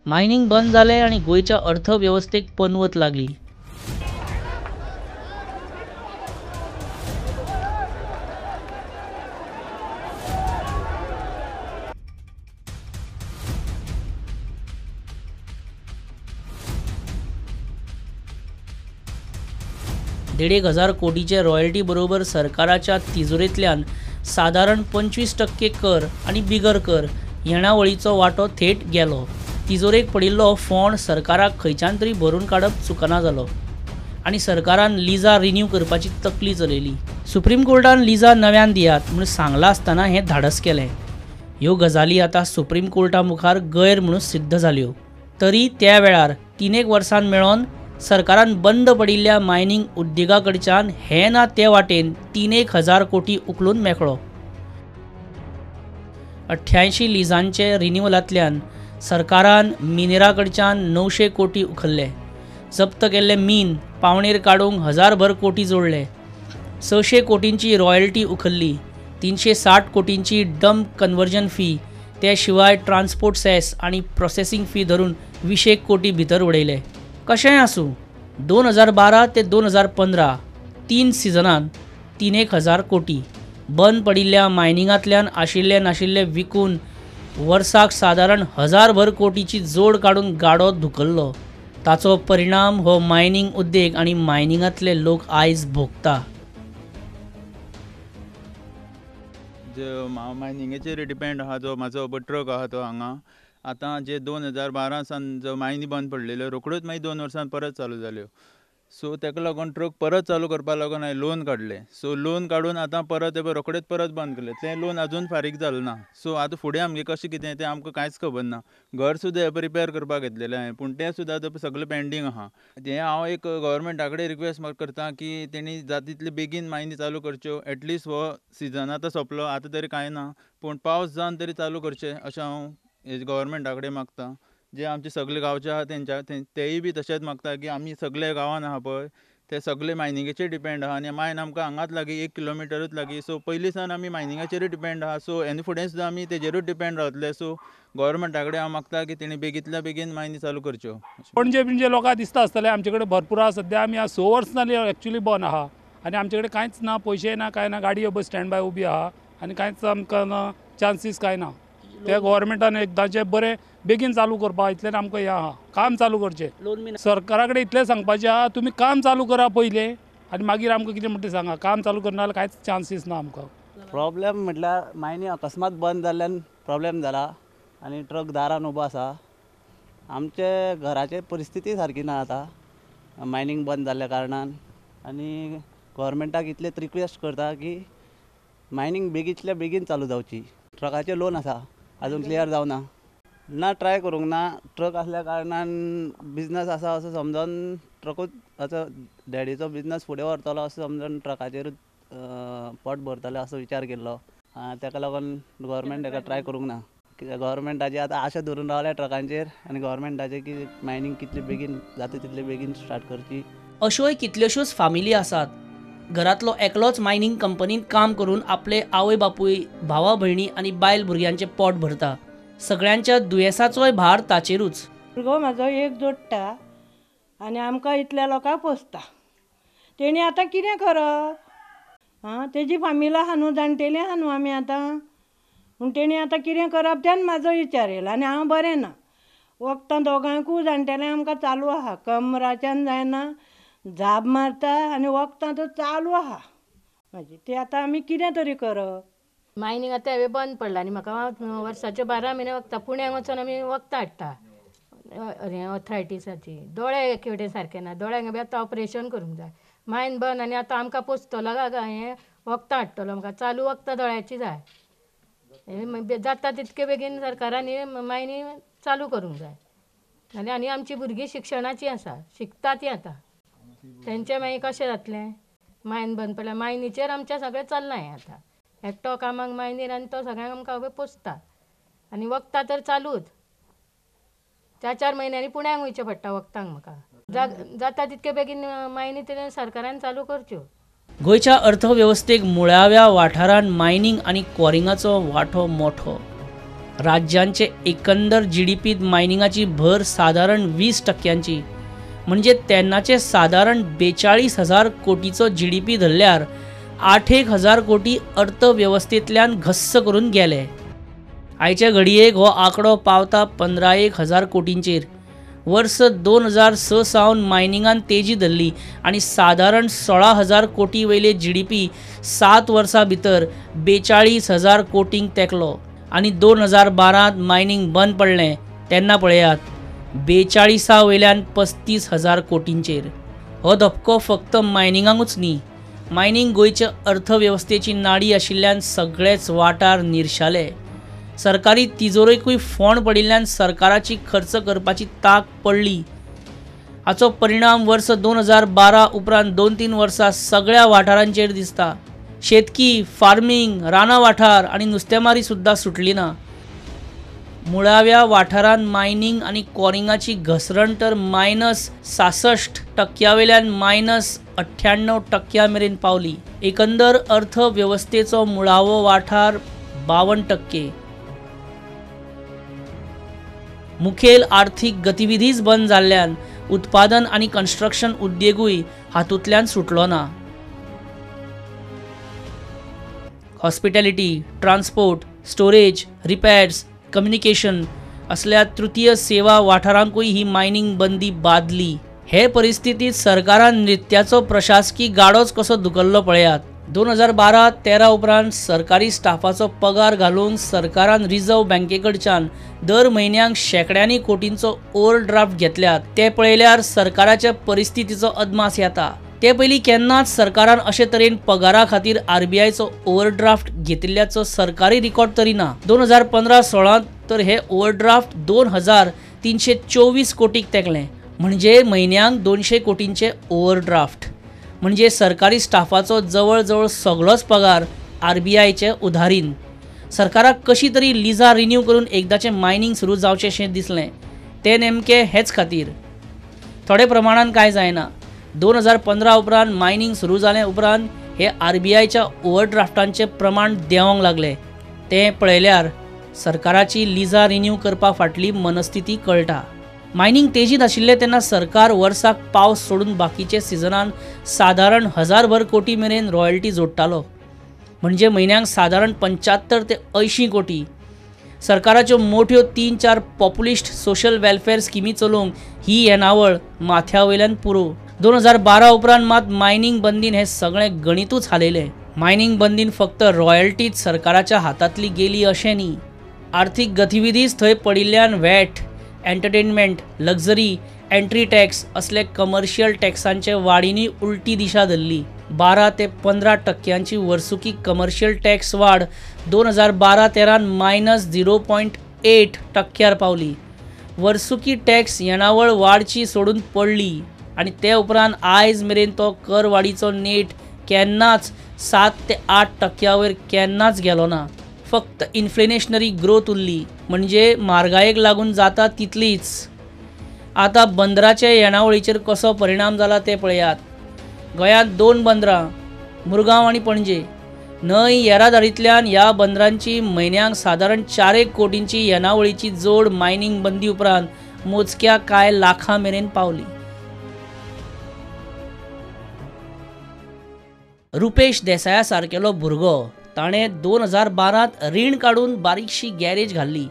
Mining बंद झाले आणि गोयच्या अर्थव्यवस्थेक पनवत लागली। दीड हजार कोटीचे रॉयल्टी बरोबर सरकाराच्या तिजोरीतल्यान साधारण 25% कर आणि बिगर कर येणावळीचो वाटो थेट गेलो। तिजोरेक पडिल्लो फोंड सरकाराक खंयच्यान तरी भरून काडप चुकना जालो आणि सरकारान लिजा रिन्यू करपाची तकली चलयली। सुप्रीम कोर्टान लिजा नव्यान दियात म्हूण सांगला आसतना हें धाडस केलें। ह्यो गजाली आतां सुप्रीम कोर्टा मुखार गैर म्हणून सिद्ध जाल्यो। तरी त्या वेळार 3 वर्सां मेळोन सरकारान बंद पडिल्ल्या मायनिंग उद्देगा कडच्यान हे ना ते वाटेन 3,000 कोटी उखलून मेकळो। 88 लिजांचे रिन्युअलांतल्यान सरकारान मिनेरा कडच्यान 900 कोटी उखल्ले। जप्त केल्ले मीन पावणेर काडूंक 1000 भर कोटी जोडले। 600 कोटींची रॉयल्टी उखल्ली। 360 कोटींची डंप कन्वर्जन फी, ते शिवाय ट्रान्सपोर्ट सेस आणि प्रोसेसिंग फी धरून 20 कोटी भितर उडयले। कशेंय आसूं 2012 ते 2015 3 सिजनांत 3,000 कोटी बंद पडिल्ल्या मायनिंगांतल्यान आशिल्ले नाशिल्ले विकून वर्साक साधारण 1000 भर कोटीची जोड काडून गाडो धुकल्लो। ताचो परिणाम हो मायनिंग उद्देग आणि मायनिंगांतले लोक आयज भोगता। जो मायनिंगेचेर डिपेंड आहा, जो म्हाजो ट्रक आहा तो हांगा आतां जे 2012 सावन जो मायनी बंद पडलेल्यो रोखड्योच मागीर 2 वर्सां परत चालू जाल्यो। सो ताका लागून ट्रक परत चालू करपा लागून हांवें लोन काडलें। सो लोन काडून आतां परत रोखडेच परत बंद केलें। तें लोन आजून फारीक जालें ना। सो आतां फुडें आमगे कशें कितें तें आमकां कांयच खबर ना। घर सुद्दां रिपेर करपाक घेतलेलें हांवें, पूण तें सुद्दां आतां सगळें पेंडींग आहा। तें हांव एक गव्हर्मेंटा कडेन रिक्वेस्ट करता की तेणी जाता तितले बेगीन मायनी चालू करच्यो। एटलिस्ट हो सिजन आतां सोंपलो, आतां तरी कांय ना, पूण पावस जावन तरी चालू करचें अशें हांव गव्हर्मेंटा कडेन मागता। जे आमचे सगळे गांवचे आहा तेंय बी तशेंच मागता की आमी सगळे गांवांत आहा पळय ते सगळे मायनिंगेचेर डिपेंड आहा आनी मायन आमकां हांगाच लागीं 1 किलोमिटरूच लागीं। सो पयलीं सावन आमी मायनिंगाचेरूच डिपेंड आहा। सो हेजे फुडें सुद्दां आमी तेजेरूच डिपेंड रावतले। सो गव्हर्मेंटा कडेन हांव मागता की तेणी बेगींतल्या बेगीन मायनी चालू करच्यो। पणजे लोकांक दिसता आसतलें आमचे कडेन भरपूर आहा। सद्या आमी 6 वर्सां जालीं एक्चुअली बंद आहा आनी आमचे कडेन कांयच ना, पयशे ना, कांय ना, गाडी बस स्टँड बाय उबी आहा आनी कांयच आमकां चान्सीस कांय ना। ते गव्हर्मेंटान एकदांचे बरें बेगीन चालू करपा इतलें आमकां हें आहा, काम चालू करचें। सरकारा कडेन इतलें सांगपाचें आहा तुमी काम चालू करा पयलें आनी मागीर आमकां कितें म्हणटा सांगा। काम चालू करना जाल्यार कांयच चान्सीस ना आमकां। प्रॉब्लेम म्हटल्यार मायनी अकस्मात बंद जाल्ल्यान प्रॉब्लेम जाला आनी ट्रक दारान उबो आसा। आमचे घराचे परिस्थिती सारकी ना आतां मायनिंग बंद जाल्ल्या कारणान आनी गव्हर्मेंटाक इतलेच रिक्वेस्ट करता की मायनिंग बेगींतल्या बेगीन चालू जावची। ट्रकाचे लोन आसा अजून क्लियर जावना ना, ट्राय करूंक ना। ट्रक आसल्या कारणान बिजनस आसा असो समजून ट्रकूच असो डॅडीचो बिजनस फुडें व्हरतलो असो समजून ट्रकाचेरूच पोट भरतले असो विचार केल्लो। ताका लागून गव्हर्मेंट हाका ट्राय करूंक ना। गव्हर्मेंटाची आतां आशा धरून रावल्या ट्रकांचेर आनी गव्हर्मेंटाचे की मायनिंग कितले बेगीन जाता तितले बेगीन स्टार्ट करची। अश्योय कितल्योश्योच फामिली आसात घरातलो एकलोच मायनिंग कंपनीत काम करून आपले आवय बापूय, भावा भयणी आणि बायल भुरग्यांचे पोट भरता। सगळ्यांच्या दुयेसाचोय भार ताचेरूच। भुरगो म्हाजो एक जोडटा आनी आमकां इतल्या लोकांक पोसता। तेणी आतां कितें करप? तेजी फामिली आहा न्हू, जाणटेली आहा न्हू आमी आतां। पूण तेणी आतां कितें करप तें म्हाजो विचार येयला आनी हांव बरें ना। वखदां दोगांकूय जाणटेल्यांक आमकां चालू आहा, कमराच्यान जायना, झाब मारता आनी वखदां तर चालू आहा म्हाजी। ती आतां आमी कितें तरी करप? मायनिंग आतां हांवें बंद पडला आनी म्हाका वर्साचे 12 म्हयने वखदां पुण्याक वचून आमी वखदां हाडटा ऑर्थरायटिसाची। दोळे एकेवटेन सारके ना, दोळ्यांक बी आतां ऑपरेशन करूंक जाय। मायन बंद आनी आतां आमकां पोसतलो काय हें वखदां हाडटलो, म्हाका चालू वखदां दोळ्याची जाय। जाता तितके बेगीन सरकारान मायनी चालू करूंक जाय। आनी आमची भुरगीं शिक्षणाची आसा, शिकता तीं आतां तेंचें मागीर कशें जातलें? मायन बंद पडल्यार मायनीचेर आमचें सगळें चल्लां हें आतां। एकटो कामाक मायनीर आनी तो सगळ्यांक आमकां पोसता आनी वखदां तर चालूच। 4-4 म्हयन्यांनी पुण्याक वयचें पडटा वखदांक म्हाका। जाता तितके बेगीन मायनी तेणें सरकारान चालू करच्यो। गोयच्या अर्थव्यवस्थेक मुळाव्या वाठारांत मायनिंग आणि क्वॉरिंगाचो वांटो मोठो। राज्यांचे एकंदर GDPत मायनिंगाची भर साधारण 20%, म्हणजे तेन्नाचे साधारण 42,000 कोटीचो GDP धरल्यार 8,000 कोटी अर्थव्यवस्थेंतल्यान घस्स करून गेले. आयच्या घडयेक हो आंकडो पावता 15,000 कोटींचेर. वर्स 2006 सावन मायनिंगान तेजी धरली आनी साधारण 16,000 कोटी वयले GDP 7 वर्सां भितर 42,000 कोटींक तेंकलो. आनी 2012त मायनिंग बंद पडलें तेन्ना पळयात 42 वयल्यान 35,000 कोटींचेर. हो धपको फक्त मायनिंगाकूच न्ही, मायनिंग गोंयचे अर्थवेवस्थेची नाडी आशिल्ल्यान सगळेच वाठार निर्शाले. सरकारी तिजोरेकूय फोंड पडिल्ल्यान सरकाराची खर्च करपाची तांक पडली. हाचो परिणाम वर्स 2012 उपरांत 2-3 वर्सां सगळ्या वाठारांचेर दिसता. शेतकी, फार्मिंग, रानां वाठार आनी नुस्तेमारी सुद्दां सुटली ना. मुळाव्या वाठारांत मायनिंग आनी कॉरिंगाची घसरण तर -66% वयल्यान -98% मेरेन पावली. एकंदर अर्थवेवस्थेचो मुळावो वाठार 52%. मुखेल आर्थीक गतिविधीच बंद जाल्ल्यान उत्पादन आनी कन्स्ट्रक्शन उद्देगूय हातूंतल्यान सुटलो ना. Hospitality, transport, storage, repairs, communication असल्या तृतीय सेवा वाठारांकूय ही मायनिंग बंदी बादली. हे परिस्थितीत सरकारान नृत्याचो प्रशासकी गाडोच कसो धुकल्लो पळयात. 2012-13 उपरांत सरकारी स्टाफाचो पगार घालूंक सरकारान रिझर्व्ह बँकेकडच्यान दर म्हयन्याक शेकड्यांनी कोटींचो ओव्हरड्राफ्ट घेतल्यात. ते पळयल्यार सरकाराच्या परिस्थितीचो अदमास येता. ते पयलीं केन्नाच सरकारान अशे तरेन पगारा खातीर RBIचो ओव्हरड्राफ्ट घेतिल्ल्याचो सरकारी रिकॉर्ड तरी ना. 2015-16 तर हे ओव्हरड्राफ्ट 2,324 कोटीक तेंकलें, म्हणजे म्हयन्याक 200 कोटींचे ओव्हरड्राफ्ट. म्हणजे सरकारी स्टाफाचो जवळ जवळ सगळोच पगार RBIचे उधारीन. सरकाराक कशी तरी लिजा रिन्यू करून एकदाचें मायनिंग सुरू जावचेशें दिसलें. ते नेमके हेच खातीर. थोडे प्रमाणान कांय जायना. 2015 उपरांत मायनिंग सुरू जालें उपरांत हे RBIच्या ओव्हरड्राफ्टांचें प्रमाण देंवोंक लागलें. तें पळयल्यार सरकाराची लिजा रिन्यू करपा फाटली मनस्थिती कळटा. मायनिंग तेजीत आशिल्लें तेन्ना सरकार वर्साक पावस सोडून बाकीचे सिजनान साधारण 1,000 कोटी मेरेन रॉयल्टी जोडटालो, म्हणजे म्हयन्याक साधारण 75 ते 80 कोटी. सरकाराच्यो मोठ्यो 3-4 पॉप्युलिस्ट सोशल वेलफेअर स्किमी चलोवंक ही येणावळ माथ्या वयल्यान पुरो. 2012 उपरांत मात मायनिंग बंदीन हें सगळें गणितूच हालयलें. मायनिंग बंदीन फक्त रॉयल्टीच सरकाराच्या हातांतली गेली अशें न्ही. आर्थीक गतिविधीच थंय पडिल्ल्यान VAT, entertainment, luxury, entry tax असले कमर्शियल टॅक्सांचे वाडींनी उलटी दिशा धरली. 12 ते 15% वर्सुकी कमर्शियल टॅक्स वाड 2012-13 -0.8% पावली. वर्सुकी टॅक्स येणावळ वाडची सोडून पडली आनी ते उपरांत आयज मेरेन तो कर वाडीचो नेट केन्नाच 7 ते 8% वयर केन्नाच गेलो ना. फक्त इन्फ्लेशनरी ग्रोथ उरली, म्हणजे म्हारगायेक लागून जाता तितलीच. आतां बंदराचे येणावळीचेर कसो परिणाम जाला ते पळयात. गोंयांत 2 बंदरां, मुरगांव आनी पणजे. न्हंय येरादारींतल्यान ह्या बंदरांची म्हयन्याक साधारण 4 कोटींची येणावळीची जोड मायनिंग बंदी उपरांत मोजक्या कांय लाखां मेरेन पावली. रुपेश देसाया सारकेलो भुरगो, ताणें 2012त रीण काडून बारीकशी गॅरेज घाल्ली.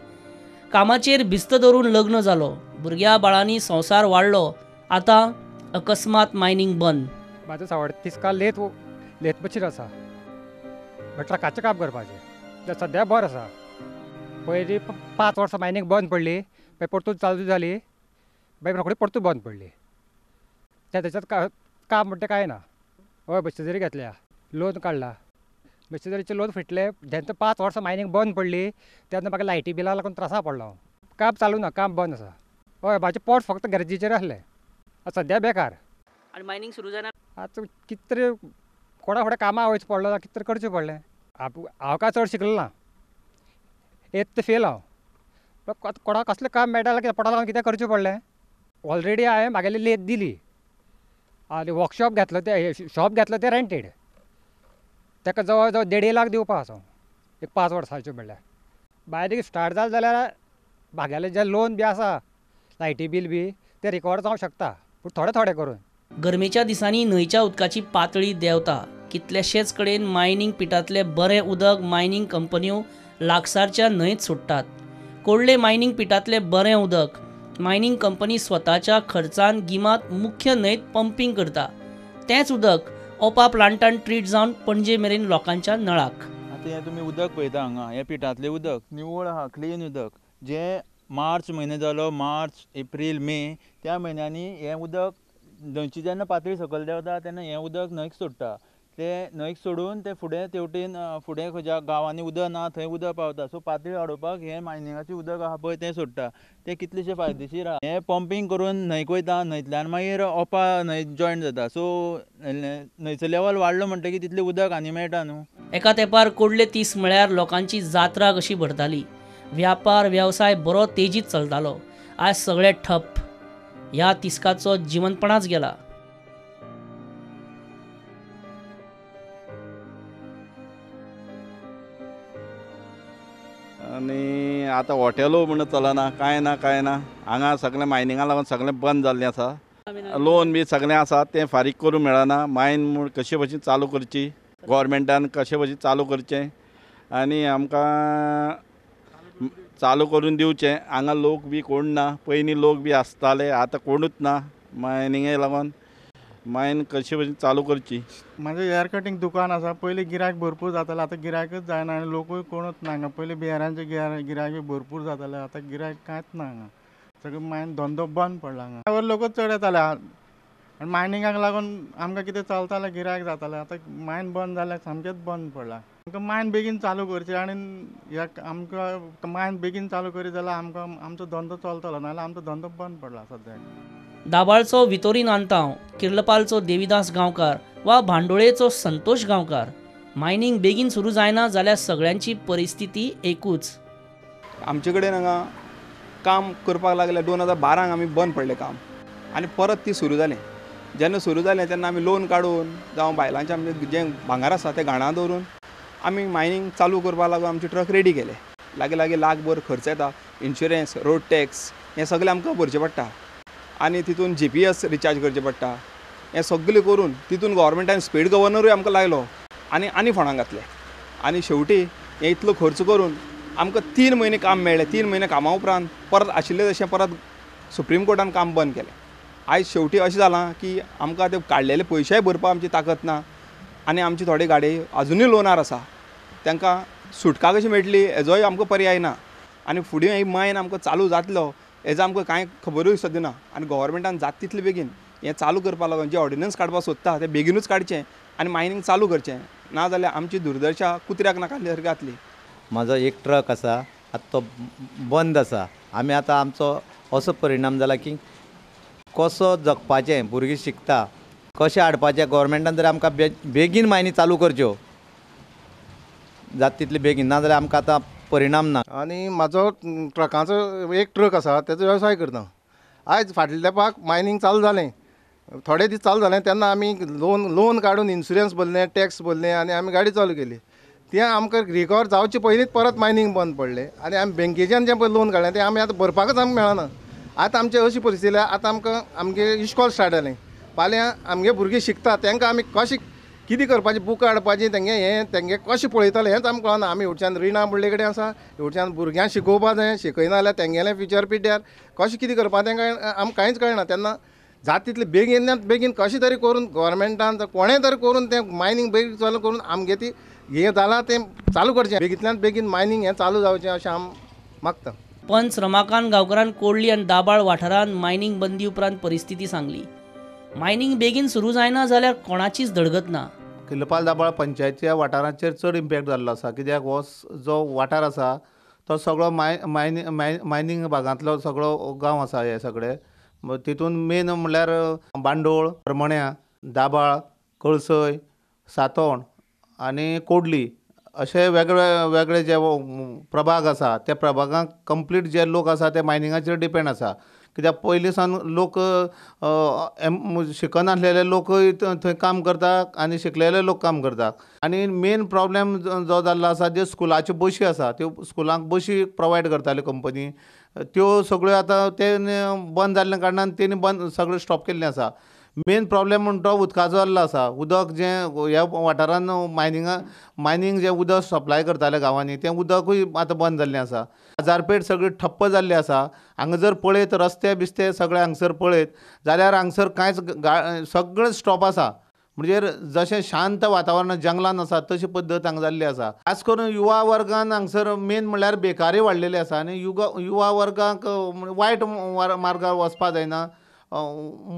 कामाचेर भिस्त धरून लग्न जालो, भुरग्या बाळांनी संवसार वाडलो. आतां अकस्मात मायनिंग बंद. म्हाजो 37 लेत बशीर आसा, ट्रकाचें काम करपाचें. सद्या बरो आसा. पयलीं 5 वर्सां मायनिंग बंद पडली, मागीर परतून चालू जाली, मागीर रोखडी परतून बंद पडली. त्याच्यात काम म्हणटा कांय ना. हय मशिनरी घेतल्या, लोन काडला, मशिनरीचें लोन फिटलें. जेन्ना 5 वर्सां मायनिंग बंद पडली तेन्ना म्हाका लायटी बिलां लागून त्रासा पडलो. काम चालू ना, काम बंद आसा. हय म्हाजें पोट फक्त गॅरेजीचेर आसलें, सद्या बेकार. आनी मायनिंग सुरू जायना. आतां कितें तरी कोणा फुडें कामां वयचें पडलो ना, कितें तरी करचें पडलें. हांव काय चड शिकलो ना, 8th फेल हांव. कोणाक कसलें काम मेळटा जाल्यार पोटा लागून कितें करचें पडलें. ऑलरेडी हांवें म्हागेली लेत दिली आनी वर्कशॉप घेतलो, ते शॉप घेतलो तें रेंटेड. ताका जवळ जवळ 1.5 लाख दिवपा आसा एक 5 वर्सांचें म्हणल्यार. भायर स्टार्ट जालें जाल्यार भाग्यालें जें लोन बी आसा लायटी बील बी तें रिकवर जावंक शकता, पूण थोडें थोडें करून. गरमेच्या दिसांनी न्हंयच्या उदकाची पातळी देंवता. कितलेशेच कडेन मायनिंग पिटांतलें बरें उदक मायनिंग कंपन्यो लागसारच्या न्हंयत सोडटात. कोडले मायनिंग पिटांतलें बरें उदक मायनिंग कंपनी स्वताच्या खर्चान गिमांत मुख्य न्हंयत पंपिंग करता. तेंच उदक ओपा प्लांटान ट्रीट जावन पणजे मेरेन लोकांच्या नळाक. आतां हें तुमी उदक पळयता हांगा, हें पिठांतलें उदक निवळ आहा, क्लीन उदक. जें मार्च म्हयनो जालो, मार्च, एप्रील, मे त्या म्हयन्यांनी हें उदक न्हंयची जेन्ना पातळी सकयल देंवता तेन्ना हें उदक न्हंयक सोडटा. तें न्हंयक सोडून तें फुडें तेवटेन फुडें खंयच्या गांवांनी उदक ना थंय उदक पावता. सो पातळी वाडोवपाक हें मायनिंगाचें उदक आहा पळय तें सोडटा. तें कितलेशें फायदेशीर आहा. हें पंपींग करून न्हंयक वयता, न्हंयतल्यान मागीर ओपा न्हंयत जॉयन जाता. सो न्हंयचो लेवल वाडलो म्हणटकीर तितलें उदक आनी मेळटा न्हू. एका तेंपार कोडले तीस म्हळ्यार लोकांची जात्रा कशी भरताली. व्यापार वेवसाय बरो तेजीत चलतालो. आज सगळें ठप्प. ह्या तिस्काचो जिवंतपणाच गेला. आनी आतां हॉटेलो म्हणून चलना, कांय ना हांगा सगळें मायनिंगा लागून सगळें बंद जाल्लें आसा. लोन बी सगळें आसा तें फारीक करूंक मेळना. मायन म्हूण कशे भशेन चालू करची, गव्हर्मेंटान कशे भशेन चालू करचें आनी आमकां चालू करून दिवचें. हांगा लोक बी कोण ना, पयलीं लोक बी आसताले, आतां कोणूच ना. मायनिंगे लागून मायन कशे भशेन चालू करची. म्हाजें हेअर कटींग दुकान आसा. पयलीं गिरायक भरपूर जातालें, आतां गिरायकच जायना आनी लोकूय कोणूच ना हांगा. पयलीं बिहारांचे गिरायक बी भरपूर जातालें, आतां गिरायक कांयच ना हांगा. सगळें मायन धंदो बंद पडला हांगा. ड्रायव्हर लोकूच चड येताले आनी मायनिंगाक लागून आमकां कितें चलतालें गिरायक जातालें. आतां मायन बंद जाल्यार सामकेंच बंद पडला. आमकां मायन बेगीन चालू करची आनी आमकां मायन बेगीन चालू करी जाल्यार आमकां आमचो धंदो चलतलो, नाजाल्यार आमचो धंदो बंद पडला सद्याक. दाबाळचो वितोरी नांतांव, किर्लपालचो देविदास गांवकार वा भांडोळेचो संतोष गांवकार. मायनिंग बेगीन सुरू जायना जाल्यार सगळ्यांची परिस्थिती एकूच. आमचे कडेन हांगा काम करपाक लागले 2012 आमी बंद पडलें काम आनी परत ती सुरू जालें. जेन्ना सुरू जालें तेन्ना आमी लोन काडून जावं बायलांचें आमचें जें भांगर आसा तें घाणां दवरून आमी मायनिंग चालू करपाक लागून आमचे ट्रक रेडी केले. लागीं लाखभर खर्च येता. इन्शुरन्स, रोड टॅक्स हें सगळें आमकां भरचें पडटा आनी तितून GPS रिचार्ज करचें पडटा. हें सगळें करून तितून गव्हर्मेंटान स्पीड गव्हर्नरूय आमकां लायलो आनी फोंडां घातलें. आनी शेवटी हें इतलो खर्च करून आमकां 3 म्हयने काम मेळ्ळें. 3 म्हयने कामा उपरांत परत आशिल्लें तशें परत सुप्रीम कोर्टान काम बंद केलें. आयज शेवटी अशें जालां की आमकां ते काडलेले पयशेय भरपाक आमची ताकत ना आनी आमची थोडी गाडी अजुनूय लोनार आसा. तांकां सुटका कशी मेळटली हेजोय आमकां पर्याय ना. आनी फुडें ही मायन आमकां चालू जातलो हेजो आमकां कांय खबरूय सद्या ना. आनी गव्हर्मेंटान जाता तितले बेगीन हें चालू करपा लागून जे ऑर्डिनन्स काडपाक सोदता तें बेगीनूच काडचें आनी मायनिंग चालू करचें. ना जाल्यार आमची दुर्दशा कुत्र्याक नाकाल्या सारकी जातली. म्हाजो एक ट्रक आसा, आतां तो बंद आसा. आमी आतां आमचो असो परिणाम जाला की कसो जगपाचें, भुरगीं शिकता कशें हाडपाचें. गव्हर्मेंटान जर आमकां बेगीन मायनी चालू करच्यो जाता तितले बेगीन, ना जाल्यार आमकां आतां परिणाम ना. आनी म्हाजो ट्रकाचो एक ट्रक आसा तेजो वेवसाय करता. आयज फाटल्या तेंपाक मायनिंग चालू जालें, थोडे दीस चालू जालें तेन्ना आमी लोन काडून इन्शुरन्स भरलें, टॅक्स भरलें आनी आमी गाडी चालू केली. तें आमकां रिकवर जावचे पयलींच परत मायनिंग बंद पडलें आनी आमी बँकेच्यान जें पळय लोन काडलें तें आमी आतां भरपाकच आमकां मेळना. आतां आमची अशी परिस्थिती आतां आमकां आमगे इश्कॉल स्टार्ट जालें. फाल्यां आमगे भुरगीं शिकता तांकां आमी कशें कितें करपाचें, बुकां हाडपाचीं तेंगे कशें पळयतलें हेंच आमकां कळना. आमी हेवटच्यान रिणां म्हणले कडेन आसा, हेवटच्यान भुरग्यांक शिकोवपा जाय, शिकयना जाल्यार तेंगेलें फ्युचर पिड्ड्यार कशें कितें करपाचें तेंकां आमकां कांयच कळना. तेन्ना जाता तितलें बेगीनात बेगीन कशें तरी करून गव्हर्मेंटान कोणें तरी करून तें मायनिंग बेगीन चालू करून आमगे ती हें जालां तें चालू करचें. बेगींतल्यान बेगीन मायनिंग हें चालू जावचें अशें हांव मागतां. पंच रमाकांत गांवकारान कोडली आनी दाबाळ वाठारांत मायनिंग बंदी उपरांत परिस्थिती सांगली. मायनिंग बेगीन सुरू जायना जाल्यार कोणाचीच धडगत ना. किर्लपाल दाबाळ पंचायतीच्या वाठाराचेर चड इम्पॅक्ट जाल्लो आसा. कित्याक हो जो वाठार आसा तो सगळो मायनिंग भागांतलो सगळो गांव आसा. हे सगळे तितून मेन म्हणल्यार बांडोळ, परमण्या, दाबाळ, कळसय, सातोण आनी कोडली अशे वेगळे जे प्रभाग आसा त्या प्रभागांक कंप्लीट जे लोक आसा ते मायनिंगाचेर डिपेंड आसा. कित्याक पयलीं सावन लोक शिकनासलेले लोक थंय काम करता आनी शिकलेले लोक काम करता. आनी मेन प्रॉब्लेम जो जाल्लो आसा जे स्कुलाच्यो बशी आसा त्यो स्कुलांक बशी प्रोवायड करताले कंपनी त्यो सगळ्यो आतां ते बंद जाल्ल्या कारणान तेणी बंद सगळें स्टॉप केल्लें आसा. मेन प्रॉब्लेम म्हणटा तो उदकाचो जाल्लो आसा. उदक जें ह्या वाठारान मायनींग जें उदक सप्लाय करताले गांवांनी तें उदकूय आतां बंद जाल्लें आसा. बाजारपेठ सगळी ठप्प जाल्ली आसा. हांगा जर पळयत रस्ते बिस्ते सगळे हांगसर पळयत जाल्यार हांगसर कांयच सगळें स्टॉप आसा. म्हणजे जशें शांत वातावरण जंगलान आसा तशी पद्दत हांगा जाल्ली आसा. खास करून युवा वर्गान हांगसर मेन म्हणल्यार बेकारी वाडलेली आसा आनी युवा वर्गाक वायट मार्गार वचपा जायना.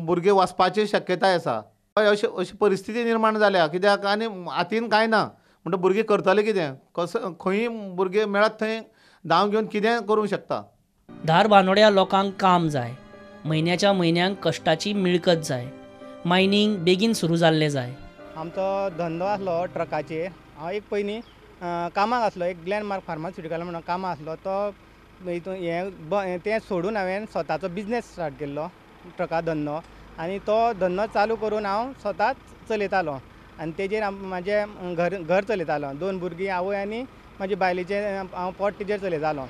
भुरगे वचपाची शक्यताय आसा. अशी परिस्थिती निर्माण जाल्या कित्याक आनी हातीन कांय ना म्हणटा भुरगे करतले कितें कसो खंयी भुरगे मेळत थंय धांव घेवन कितें करूंक शकता. धार बांदोड्या लोकांक काम जाय. म्हयन्याच्या म्हयन्यांक कश्टाची मिळकत जाय. मायनींग बेगीन सुरू जाल्लें जाय. आमचो धंदो आसलो ट्रकाचेर. हांव एक पयलीं कामाक आसलो एक ग्लॅनमार्क फार्मास्युटिकल म्हणून कामाक आसलो तो हितून तें सोडून हांवें स्वताचो बिझनेस स्टार्ट केल्लो ट्रका धंदो आनी तो धंदो चालू करून हांव स्वताच चलयतालो आनी तेजेर म्हाजें घर चलयतालो. 2 भुरगीं आवय आनी म्हाजे बायलेचें हांव पोट तेजेर चलयतालो.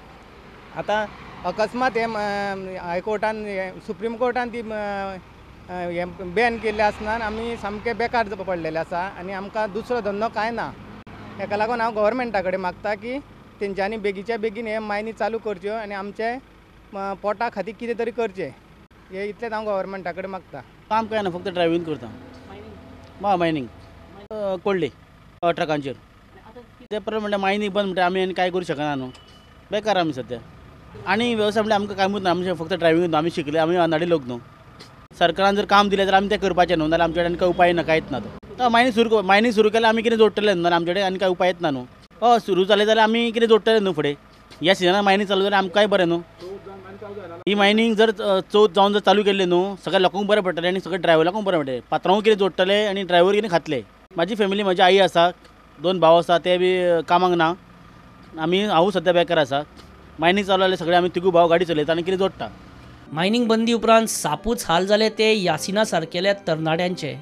आतां अकस्मात हायकोर्टान सुप्रीम कोर्टान ती बॅन केल्ले आसतना आमी सामके बेकार पडलेले आसा आनी आमकां दुसरो धंदो कांय ना. हेका लागून हांव गव्हर्मेंटा कडेन मागता की तेंच्यांनी बेगीच्या बेगीन हे मायनी चालू करच्यो आनी आमचे पोटा खातीर कितें तरी करचें हे इतलेंच हांव गव्हर्मेंटा कडेन मागता. काम काय ना फक्त ड्रायव्हिंग करता. मायनींग कोल्डे ट्रकांचेर ते परत म्हणटा मायनींग बंद म्हणटा आमी आनी काय करूं शकना न्हू. बेकार आमी सद्या आनी वेवसाय म्हणल्यार आमकां कांयच ना. आमचे फक्त ड्रायव्हिंग आमी शिकले आमी अनाडी लोक न्हू. सरकारान जर काम दिलें जाल्यार आमी तें करपाचें न्हू नाल्यार आमचे कडेन काय उपाय ना कांयच ना. तो मायनींग सुरू केल्यार आमी कितें जोडटले न्हू नाल्यार आमचे कडेन आनी काय उपाय येत ना न्हू. सुरू जालें जाल्यार आमी कितें जोडटले न्हू फुडें. ह्या सिजनान मायनींग चालू जाल्यार आमकांय बरें न्हू. ही मायनींग जर चवथ जावन जर चालू केल्ली न्हू सगळ्या लोकांक बरें पडटलें आनी सगळ्या ड्रायव्हरांक बरें पडटलें. पात्रांव कितें जोडटले आनी ड्रायव्हर कितें खातले. म्हाजी फॅमिली म्हाजी आई आसा 2 भाव आसा ते बी कामाक ना. हांवूय सद्या बेकार आसा. मायनींग चालू जाल्यार सगळे आमी 3 भाव गाडी चलयता आनी कितें जोडटा. मायनींग बंदी उपरांत सापूच हाल जाले ते यासिना सारकेल्या तरणाट्यांचे.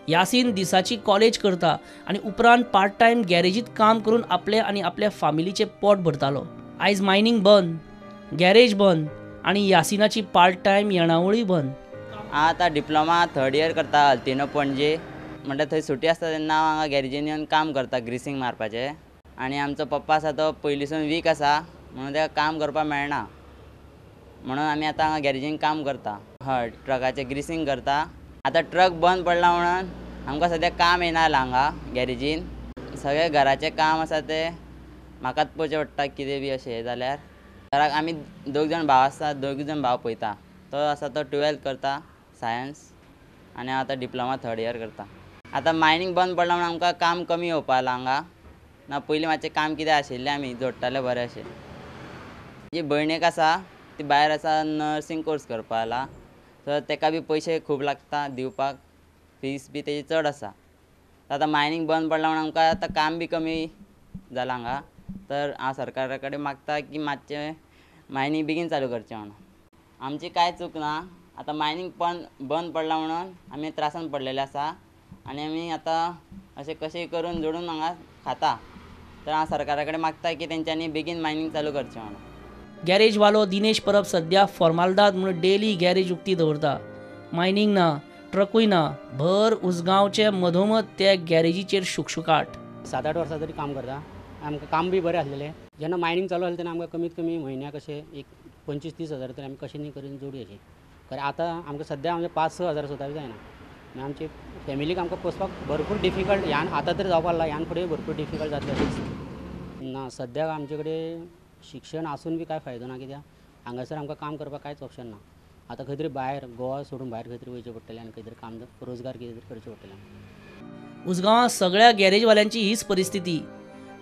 यासीन दिसाची कॉलेज करता आनी उपरांत पार्ट टायम गॅरेजीत काम करून आपले आनी आपल्या फामिलीचें पोट भरतालो. आयज मायनींग बंद, गॅरेज बंद आनी यासिनाची पार्ट टायम येणावळी बंद. हांव आतां डिप्लोमा 3rd इयर करता अल्तिनो पणजे. म्हणटा थंय सुटी आसता तेन्ना हांव हांगा गॅरेजीन येवन काम करता ग्रिसींग मारपाचें. आनी आमचो पप्पा आसा तो पयलींसून वीक आसा म्हणून ताका काम करपाक मेळना म्हणून आमी आतां हांगा गॅरेजीन काम करता. हय ट्रकाचें ग्रिसींग करता. आतां ट्रक बंद पडला म्हणून आमकां सद्या काम येना हांगा गॅरेजीन. सगळें घराचें काम आसा तें म्हाकाच पळोवचें पडटा कितें बी अशें हें जाल्यार. घराक आमी 2 जाण भाव आसा 2 जाण भाव पळयता. तो आसा तो 12th करता सायन्स आनी हांव आतां डिप्लोमा 3rd इयर करता. आतां मायनींग बंद पडला म्हणून आमकां काम कमी येवपा लागलां हांगा. ना पयलीं मातशें काम कितें आशिल्लें आमी जोडटाले बरें अशें. जी भयणीक आसा ती भायर आसा नर्सींग कोर्स करपा लागला. सो ताका बी पयशे खूब लागता दिवपाक. फीस बी तेजी चड आसा. आतां मायनींग बंद पडला म्हणून आमकां आतां काम बी कमी जालां हांगा. तर हांव सरकारा कडेन मागता की मातशें मायनींग बेगीन चालू करचें म्हणून. आमची कांय चूक ना. आतां मायनींग बंद पडला म्हणून आमी त्रासान पडलेले आसा आनी आमी आतां अशें कशेंय करून जोडून हांगा खाता. तर हांव सरकारा कडेन मागता की तेंच्यांनी बेगीन मायनींग चालू करचें म्हणून. गॅरेजवालो दिनेश परब सध्या फॉर्मालदाद म्हणून डेली गॅरेज उक्ती दवरता. मायनींग ना, ट्रकूय ना. भर उसगांवचे मधोमध त्या गॅरेजीचेर शुकशुकाट. 7-8 वर्सां तरी काम करता. आमकां काम बी बरें आसलेलें. जेन्ना मायनींग चालू जालें तेन्ना आमकां कमीत कमी म्हयन्याक अशें एक 25-30 हजार तरी आमी कशें न्ही करून जोडुयाची. कारण आतां आमकां सद्या आमचे 5-6 हजार सुद्दां जायना. आनी आमची फॅमिलीक आमकां पोसपाक भरपूर डिफिकल्ट ह्यान आतां तरी जावपाक लागला. ह्यान फुडें भरपूर डिफिकल्ट जातलें अशें ना. सद्याक आमचे कडेन शिक्षण आसून बी कांय फायदो ना कित्याक हांगासर आमकां काम करपाक कांयच ऑप्शन ना. आतां खंय तरी भायर गोवा सोडून भायर खंय तरी वयचें पडटलें आनी खंय तरी काम रोजगार कितें तरी करचें पडटलें. उसगांवां सगळ्या गॅरेजवाल्यांची हीच परिस्थिती.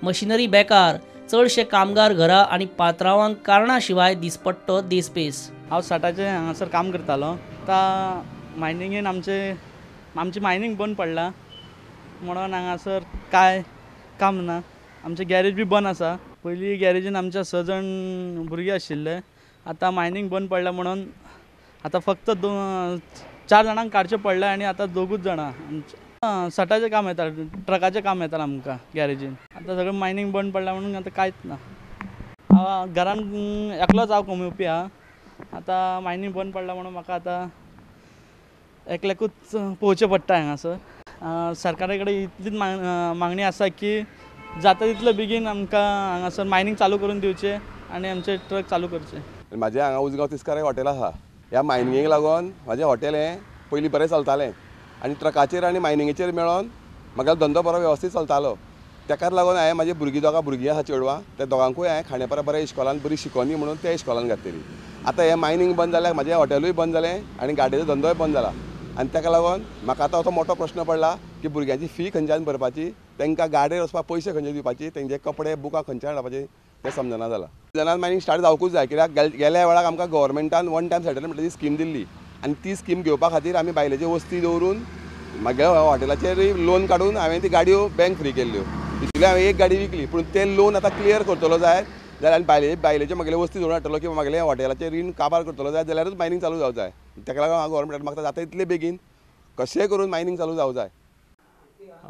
मशिनरी बेकार, चडशे कामगार घरा आनी पात्रांवांक कारणां शिवाय दिसपट्टो देस्पेस. हांव साठाचें हांगासर काम करतालो. आतां मायनिंगेन आमची मायनींग बंद पडला म्हणून हांगासर कांय काम ना. आमचें गॅरेज बी बंद आसा. पयलीं गॅरेजीन आमच्या 6 जाण भुरगे आशिल्ले. आतां मायनींग बंद पडला म्हणून आता फक्त 4 जाणांक काडचें पडलें आनी आतां 2 जाणां सटाचें काम येता, ट्रकाचें काम येता आमकां गॅरेजीन. आतां सगळें मायनींग बंद पडलां म्हणून आतां कांयच ना. हांव घरान एकलोच हांव कमवपी आहा. आतां मायनींग बंद पडलां म्हणून म्हाका आतां एकल्याकूच पळोवचें पडटा हांगासर. सरकारा कडेन इतलीच मागणी आसा की जाता तितले बेगीन आमकां हांगासर मायनींग चालू करून दिवचें आनी आमचे ट्रक चालू करचे. म्हाजें हांगा उजगांव तिस्कार एक हॉटेल आसा. ह्या मायनिंगेक लागून म्हाजें हॉटेल हें पयलीं बरें चलतालें आनी ट्रकाचेर आनी मायनिंगेचेर मेळोन म्हागेलो धंदो बरो वेवस्थीत चलतालो. तेकाच लागून हांवें म्हाजे भुरगीं आसा चेडवां त्या दोगांकूय हांवें खांडेपारा बऱ्या इश्कॉलान बरी शिकोवनी म्हणून त्या इश्कॉलान घातलेली. आतां हें मायनींग बंद जाल्यार म्हाजें हॉटेलूय बंद जालें आनी गाडयेचो धंदोय बंद जाला. आनी ताका लागून म्हाका आतां असो मोठो प्रश्न पडला की भुरग्यांची फी खंयच्यान भरपाची, तांकां गाडयेर वचपाक पयशे खंयचे दिवपाचे, तेंचे कपडे बुकां खंयच्यान हाडपाचे तें समजना जालां. सिजनान मायनींग स्टार्ट जावकूच जाय, कित्याक गेल्या वेळाक आमकां गव्हर्मेंटान 1 टायम सेटलमेंटाची स्कीम दिल्ली आनी ती स्कीम घेवपा खातीर आमी बायलेच्यो वस्ती दवरून म्हागे हॉटेलाचेर लोन काडून हांवें ती गाडयो बँक फ्री केल्ल्यो. तितूंतली हांवें एक गाडी विकली, पूण तें लोन आतां क्लियर करतलो जाय जाल्यार बायलेच्यो म्हागेल्यो वस्ती दवरून हाडटलो किंवा म्हागेलें हॉटेलाचें रीण काबार करतलो जाय जाल्यारूच मायनींग चालू जावं जाय. ताका लागून हांव गव्हर्मेंटान मागता जाता तितले बेगीन कशेंय करून मायनींग चालू जावं जाय.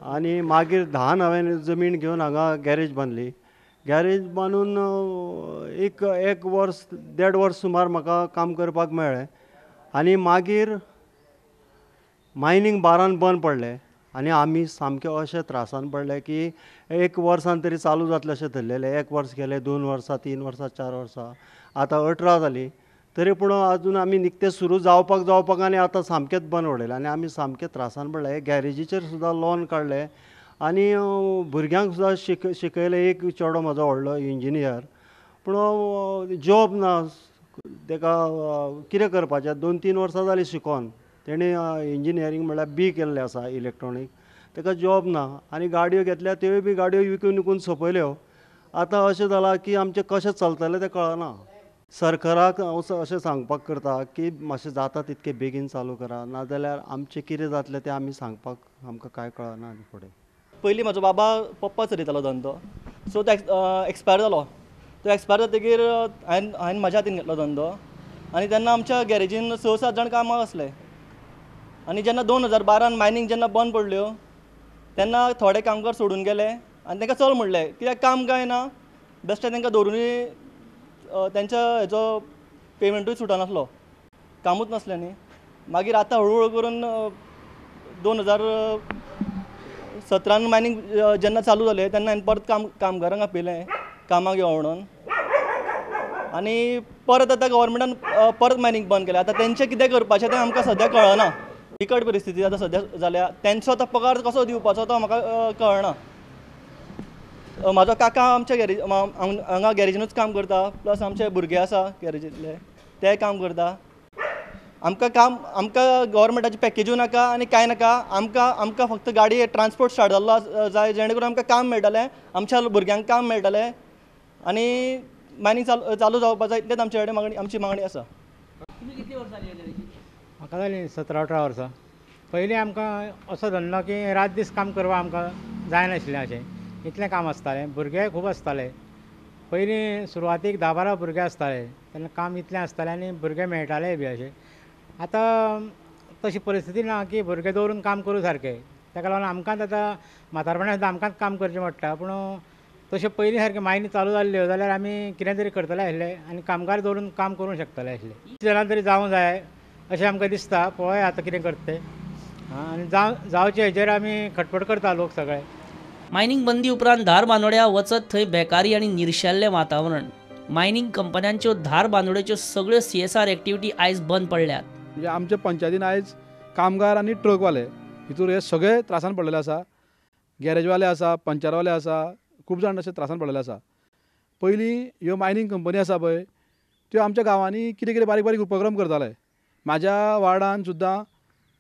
आनी मागीर धान हांवें जमीन घेवन हांगा गॅरेज बांदली. गॅरेज बांदून एक वर्स 1.5 वर्स सुमार म्हाका काम करपाक मेळ्ळें आनी मागीर मायनींग बारान बंद पडलें आनी आमी सामके अशे त्रासान पडले की 1 वर्सान तरी चालू जातलें अशें धरलेलें. 1 वर्स गेलें, 2 वर्सां, 3 वर्सां, 4 वर्सां, आतां 18 जालीं तरी पूण अजून आमी निकतें सुरू जावपाक आनी आतां सामकेंच बंद उडयलें आनी आमी सामके त्रासान पडले. गॅरेजीचेर सुद्दां लोन काडलें आनी भुरग्यांक सुद्दां शिकयलें. एक चेडो म्हजो व्हडलो इंजिनियर, पूण जॉब ना, ताका कितें करपाचें. 2-3 वर्सां जालीं शिकोन. तेणी इंजिनियरींग म्हणल्यार बी केल्लें आसा इलेक्ट्रॉनीक. ताका जॉब ना आनी गाडयो घेतल्या त्योय बी गाडयो विकून सोंपयल्यो. आतां अशें जालां की आमचें कशें चलतलें तें कळना. सरकाराक हांव अशें सांगपाक करता की मातशें जाता तितकें बेगीन चालू करा, नाजाल्यार आमचें कितें जातलें तें आमी सांगपाक आमकां कांय कळना आनी फुडें. पयलीं म्हजो पप्पा चलयतालो धंदो, सो तो एक्सपायर जालो. तो एक्सपायर जातकीर हांवें म्हाज्या हातीन घेतलो धंदो आनी तेन्ना आमच्या गॅरेजीन 6-7 जाण कामाक आसले. आनी जेन्ना 2012 मायनींग जेन्ना बंद पडल्यो तेन्ना थोडे कामगार सोडून गेले आनी तांकां चल म्हणलें, कित्याक काम काय ना, बेश्टें तांकां दवरूनय तेंच्या हेजो पेमेंटूय सुटनासलो, कामूच नासलें न्ही. मागीर आतां हळू करून 2017 मायनींग जेन्ना चालू जालें तेन्ना हांवें परत कामगारांक आपयलें कामाक यो म्हणून आनी परत आतां गव्हर्मेंटान परत मायनींग बंद केलें. आतां तेंचें कितें करपाचें तें आमकां सद्या कळना. बिकट परिस्थिती आतां सद्या जाल्या. तेंचो आतां पगार कसो दिवपाचो तो म्हाका कळना. म्हाजो काका आमच्या हांगा गॅरेजीनूच काम करता, प्लस आमचे भुरगे आसा गॅरेजींतले ते काम करता. आमकां गव्हर्मेंटाची पॅकेजूय नाका आनी कांय नाका. आमकां फक्त गाडी ट्रान्सपोर्ट स्टार्ट जाल्लो जाय, जेणे करून आमकां काम मेळटलें, आमच्या भुरग्यांक काम मेळटलें आनी मायनींग चालू जावपाक जाय, इतलेंच आमचे कडेन आमची मागणी आसा. म्हाका जालीं 17-18 वर्सां. पयलीं आमकां असो धंदो की रात दीस काम करपाक आमकां जायनाशिल्लें अशें. इतलें काम आसतालें, भुरगेय खूब आसताले. पयलीं सुरवातीक 10-12 भुरगे आसताले तेन्ना काम इतलें आसतालें आनी भुरगे मेळटाले बी अशें. आतां तशी परिस्थिती ना की भुरगे दवरून काम करूं सारकें. ताका लागून आमकांच आतां म्हातारपणां सुद्दां आमकांच काम करचें पडटा. पूण तशें पयलीं सारकें मायनी चालू जाल्ल्यो जाल्यार आमी कितें तरी करतले आसले आनी कामगार दवरून काम करूंक शकतले आसले. जाल्यार तरी जावं जाय अशें आमकां दिसता. पळोवया आतां कितें करता तें. आनी जावचे हेचेर आमी खटपट करता लोक सगळे. मायनींग बंदी उपरांत धार बांदोड्या वचत थंय बेकारी आनी निर्शेल्लें वातावरण. मायनींग कंपन्यांच्यो धार बांदोड्याच्यो सगळ्यो CSR एक्टिविटी आयज बंद पडल्यात. म्हणजे आमच्या पंचायतीन आयज कामगार आनी ट्रकवाले हितूर हे सगळे त्रासान पडलेले आसा. गॅरेजवाले आसा, पंचरवाले आसा, खूब जाण अशे त्रासान पडलेले आसा. पयलीं ह्यो मायनींग कंपनी आसा पळय त्यो आमच्या गांवांनी कितें कितें बारीक बारीक उपक्रम करताले. म्हाज्या वार्डान सुद्दां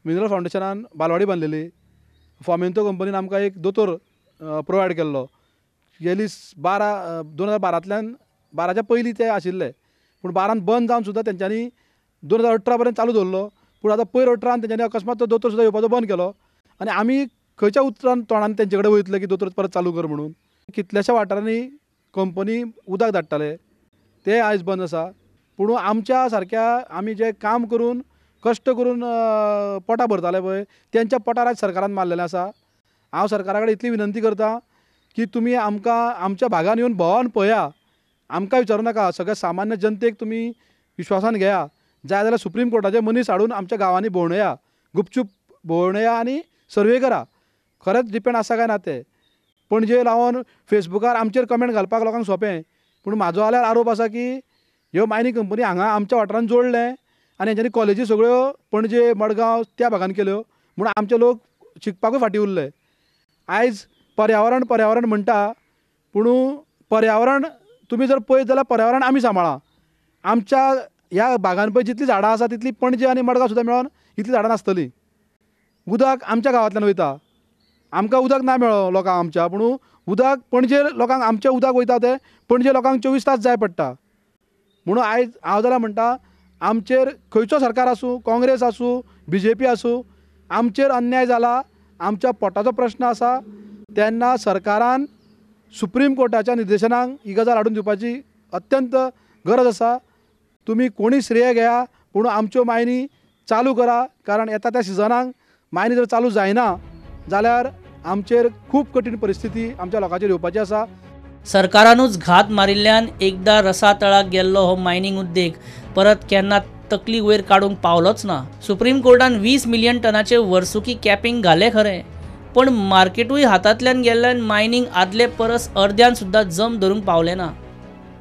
मिनरल फावंडेशनान बालवाडी बांदलेली. फॉमेंतो कंपनीन आमकां एक दोतोर प्रोवायड केल्लो. गेली 2012 12च्या पयलीं ते आशिल्ले, पूण 12 बंद जावन सुद्दां तेंच्यांनी 2018 पर्यंत चालू दवरलो. पूण आतां पयर 18 तेंच्यांनी अकस्मात तो दोतोर सुद्दां येवपाचो बंद केलो आनी आमी खंयच्या उतरान तोंडान तेंचे कडेन वयतले की दोतोर परत चालू कर म्हणून. कितल्याशा वाठारांनी कंपनी उदक धाडटाले ते आयज बंद आसा. पूण आमच्या सारक्या आमी जे काम करून कश्ट करून पोटां भरताले पळय तेंच्या पोटार आयज सरकारान मारलेलें आसा. हांव सरकारा कडेन इतली विनंती करतां की तुमी आमकां आमच्या भागान येवन भोंवन पळया, आमकां विचारूं नाका, सगळ्या सामान्य जनतेक तुमी विश्वासान घेया. जाय जाल्यार सुप्रीम कोर्टाचे मनीस हाडून आमच्या गांवांनी भोंवणया, गुपचूप भोंवणया आनी सर्वे करा. खरेंच डिपेंड आसा काय ना तें. पणजे लावन फेसबुकार आमचेर कमेंट घालपाक लोकांक सोंपें, पूण म्हाजो जाल्यार आरोप आसा की ह्यो मायनींग कंपनी हांगा आमच्या वाठारांत जोडले आनी हेंच्यांनी कॉलेजी सगळ्यो पणजे मडगांव त्या भागान केल्यो म्हूण आमचे लोक शिकपाकूय फाटीं उरले. आयज पर्यावरण म्हणटा, पूण पर्यावरण तुमी जर पळयत जाल्यार पर्यावरण आमी सांबाळा. आमच्या ह्या भागान पळय जितलीं झाडां आसा तितलीं पणजे आनी मडगांव सुद्दां मेळोन इतलीं झाडां नासतलीं. उदक आमच्या गांवांतल्यान वयता, आमकां उदक ना मेळ्ळो लोकांक आमच्या, पूण उदक पणजे लोकांक आमचें उदक वयता तें पणजे लोकांक 24 तास जाय पडटा. म्हणून आयज हांव जाल्यार म्हणटा, आमचेर खंयचो सरकार आसूं, काँग्रेस आसूं, BJP आसूं, आमचेर अन्याय जाला, आमच्या पोटाचो प्रश्न आसा, तेन्ना सरकारान सुप्रीम कोर्टाच्या निर्देशनाक ही गजाल हाडून दिवपाची अत्यंत गरज आसा. तुमी कोणी श्रेय घेया, पूण आमच्यो मायनी चालू करा, कारण येता त्या सिजनाक मायनी जर चालू जायना जाल्यार आमचेर खूब कठीण परिस्थिती आमच्या लोकांचेर येवपाची आसा. सरकारानूच घात मारिल्ल्यान एकदा रसातळाक गेल्लो हो मायनींग उद्देग परत केन्ना तकली वयर काडूंक पावलोच ना. सुप्रीम कोर्टान 20 मिलियन टनाचे वर्सुकी कॅपिंग घाले खरें, पण मार्केटूय हातांतल्यान गेल्ल्यान मायनींग आदले परस अर्द्यान सुद्दां जम धरूंक पावलें ना.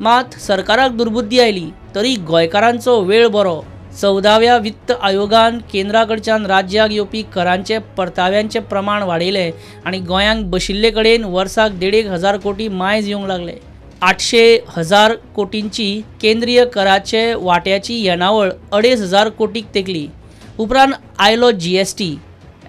मात सरकाराक दुर्बुद्धी आयली तरी गोंयकारांचो वेळ बरो. 14व्या वित्त आयोगान केंद्रा कडच्यान राज्याक येवपी करांचे परताव्यांचे प्रमाण वाडयले आनी गोंयांक बशिल्ले कडेन वर्साक 1,500 कोटी मायज येवंक लागले. 800,000 कोटींची केंद्रीय कराचे वाट्याची येणावळ 2,500 कोटीक तेंकली. उपरांत आयलो GST.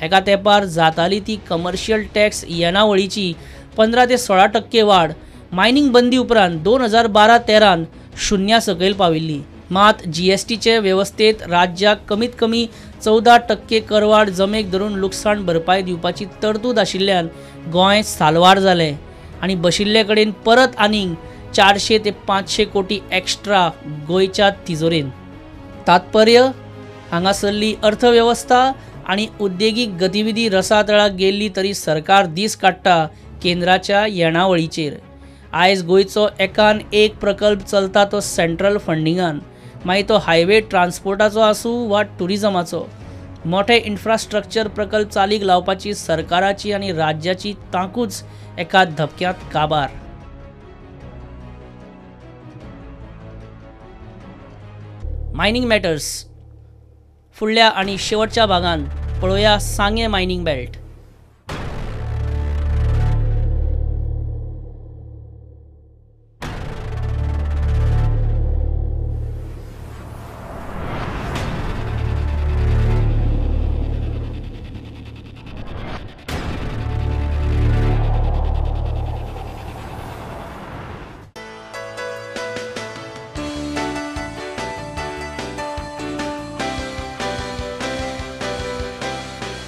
एका तेंपार जाताली ती कमर्शियल टॅक्स येणावळीची 15 ते 16% वाड मायनींग बंदी उपरांत 2012-13 शुन्या सकयल पाविल्ली. मात GSTचे वेवस्थेत राज्याक कमीत कमी 14% करवाड जमेक धरून लुकसाण भरपाय दिवपाची तरतूद आशिल्ल्यान गोंय साल्वार जालें आनी बशिल्ले कडेन परत आनीक 400 ते 500 कोटी एक्स्ट्रा गोंयच्या तिजोरेन. तात्पर्य, हांगासरली अर्थवेवस्था आनी उद्देगीक गतिविधी रसातळाक गेल्ली तरी सरकार दीस काडटा केंद्राच्या येणावळीचेर. आयज गोंयचो एकान एक प्रकल्प चलता तो सेंट्रल फंडिंगान, मागीर तो हायवे ट्रान्सपोर्टाचो आसूं वा टुरिजमाचो. मोठे इन्फ्रास्ट्रक्चर प्रकल्प चालीक लावपाची सरकाराची आनी राज्याची तांकूच एका धपक्यांत काबार. मायनींग मॅटर्स फुडल्या आनी शेवटच्या भागांत पळोवया सांगे मायनींग बेल्ट.